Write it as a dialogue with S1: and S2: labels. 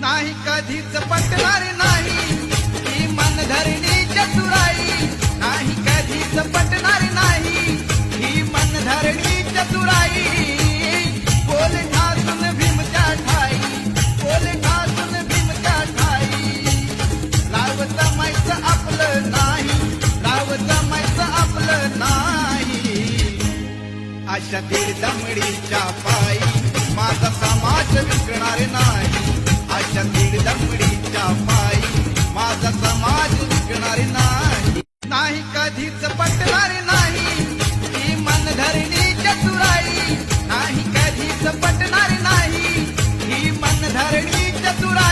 S1: नाही कधीच पटणार नाही ही मनधरणी चतुराई, नाही कधीच पटणार नाही ही मनधरणी चतुराई. बोल ठासून भीमच्या ठाई, बोल ठासून भीमच्या ठाई. लाव जमायचं आपलं नाही, लाव जमायचं आपलं नाही. अशा दीड दमडीच्या पायी माझा समाज विकणार नाही. अशा दीड दमडीच्या पायी माझा समाज विकणार नाही. नाही कधीच पटणार नाही ही मनधरणी चतुराई, नाही कधीच पटणार नाही ही मनधरणी चतुराई.